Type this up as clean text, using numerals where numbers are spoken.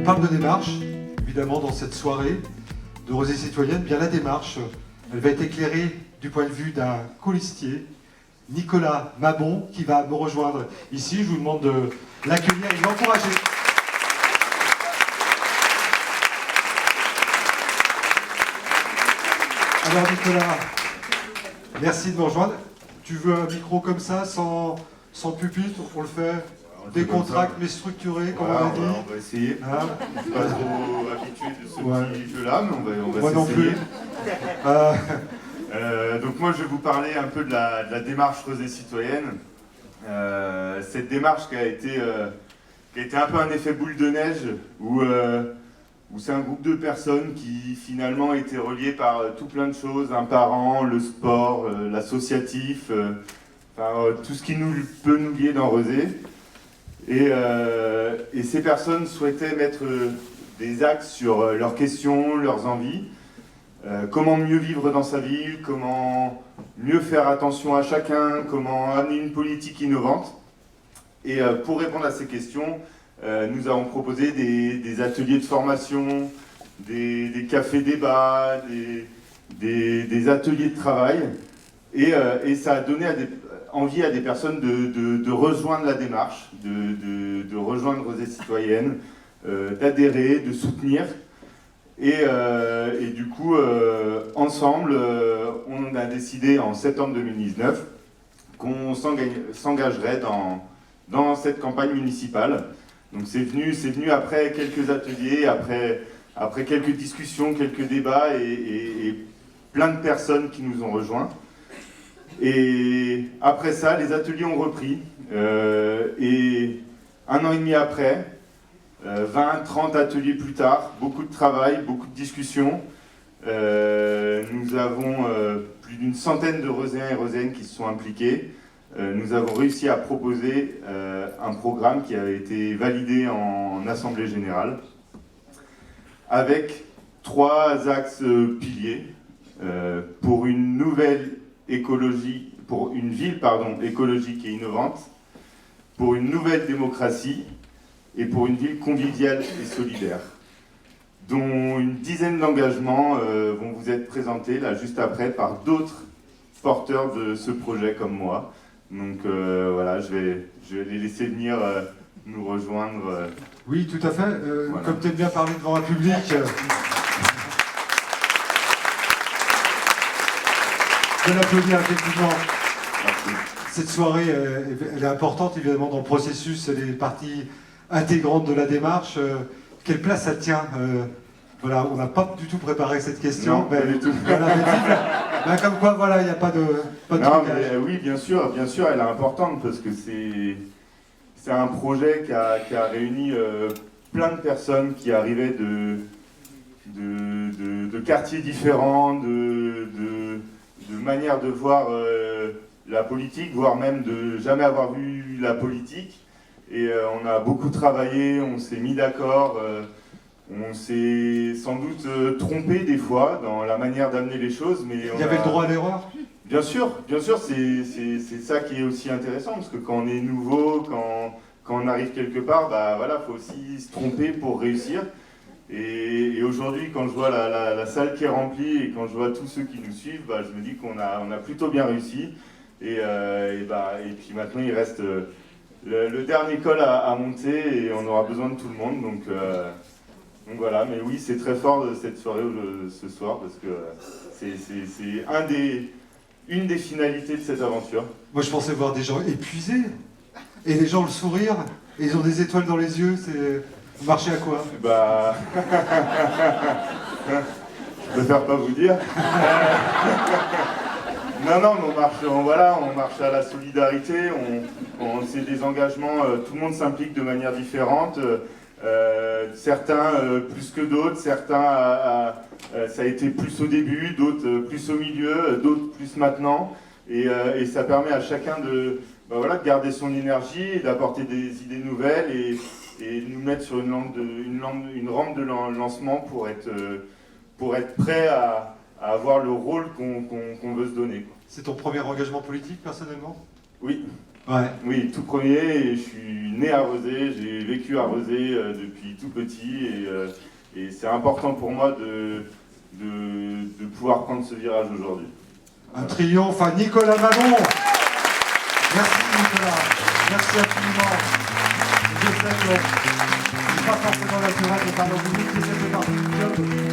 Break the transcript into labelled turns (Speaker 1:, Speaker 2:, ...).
Speaker 1: parle de démarche, évidemment, dans cette soirée de Rosée citoyenne. Bien la démarche, elle va être éclairée du point de vue d'un colistier, Nicolas Mabon, qui va me rejoindre ici. Je vous demande de l'accueillir et de l'encourager. Alors Nicolas, merci de me rejoindre. Tu veux un micro comme ça, sans pupitre, on le fait décontracté mais structuré, comme
Speaker 2: voilà,
Speaker 1: on a dit.
Speaker 2: On va essayer.
Speaker 1: Hein,
Speaker 2: Je suis pas trop habitué de ce petit jeu-là, mais on va
Speaker 1: moi non
Speaker 2: s'essayer.
Speaker 1: plus.
Speaker 2: Donc moi je vais vous parler un peu de la démarche Rosée citoyenne. Cette démarche qui a été un peu un effet boule de neige, où c'est un groupe de personnes qui finalement étaient reliées par tout plein de choses, un parent, le sport, l'associatif, tout ce qui peut nous lier dans Rosée. Et ces personnes souhaitaient mettre des axes sur leurs questions, leurs envies, comment mieux vivre dans sa ville, comment mieux faire attention à chacun, comment amener une politique innovante. Et pour répondre à ces questions, nous avons proposé des ateliers de formation, des cafés-débats, des ateliers de travail, et ça a donné envie à des personnes de rejoindre la démarche, de rejoindre Rosée citoyenne, d'adhérer, de soutenir. Et du coup, ensemble, on a décidé en septembre 2019 qu'on s'engagerait dans cette campagne municipale. Donc c'est venu après quelques ateliers, après quelques discussions, quelques débats et plein de personnes qui nous ont rejoints. Et après ça, les ateliers ont repris. Et un an et demi après, 20, 30 ateliers plus tard, beaucoup de travail, beaucoup de discussions. Nous avons plus d'une centaine de Roséens et Roséennes qui se sont impliqués. Nous avons réussi à proposer un programme qui a été validé en Assemblée Générale avec 3 axes piliers pour une nouvelle écologie, pour une ville écologique et innovante, pour une nouvelle démocratie et pour une ville conviviale et solidaire, dont une dizaine d'engagements vont vous être présentés là juste après par d'autres porteurs de ce projet comme moi. Donc voilà, je vais les laisser venir nous rejoindre.
Speaker 1: Oui, tout à fait. Voilà. Comme tu aimes bien parler devant un public. Je vais l'applaudir effectivement.
Speaker 2: Merci.
Speaker 1: Cette soirée, elle est importante évidemment dans le processus, elle est partie intégrante de la démarche. Quelle place ça tient voilà, on n'a pas du tout préparé cette question.
Speaker 2: Non, pas du tout.
Speaker 1: Comme quoi, voilà, il n'y a pas de
Speaker 2: non, mais, oui, bien sûr, elle est importante parce que c'est un projet qui a réuni plein de personnes qui arrivaient de quartiers différents, de manières de voir la politique, voire même de jamais avoir vu la politique. Et on a beaucoup travaillé, on s'est mis d'accord, on s'est sans doute trompé des fois dans la manière d'amener les choses. Mais
Speaker 1: il y avait le droit à l'erreur ?
Speaker 2: Bien sûr, c'est ça qui est aussi intéressant, parce que quand on est nouveau, quand on arrive quelque part, bah voilà, faut aussi se tromper pour réussir. Et aujourd'hui, quand je vois la salle qui est remplie et quand je vois tous ceux qui nous suivent, bah, je me dis qu'on a plutôt bien réussi. Et puis maintenant, il reste le dernier col à monter et on aura besoin de tout le monde. Donc voilà, mais oui, c'est très fort de cette soirée ce soir parce que c'est une des finalités de cette aventure.
Speaker 1: Moi, je pensais voir des gens épuisés et les gens le sourire et ils ont des étoiles dans les yeux. Vous marchez à quoi ?
Speaker 2: Bah, je préfère pas vous dire. Non, mais on marche à la solidarité, c'est des engagements, tout le monde s'implique de manière différente, certains plus que d'autres, certains ça a été plus au début, d'autres plus au milieu, d'autres plus maintenant, et ça permet à chacun de garder son énergie et d'apporter des idées nouvelles et de nous mettre sur une rampe de lancement pour être prêt à avoir le rôle qu'on veut se donner.
Speaker 1: C'est ton premier engagement politique, personnellement ?
Speaker 2: Oui.
Speaker 1: Ouais.
Speaker 2: Oui, tout premier, et je suis né à Rezé, j'ai vécu à Rezé depuis tout petit, et c'est important pour moi de pouvoir prendre ce virage aujourd'hui.
Speaker 1: Un triomphe à Nicolas Mabon. Merci Nicolas, merci infiniment. Je sais que c'est pas forcément naturel de parler au public, j'essaie de faire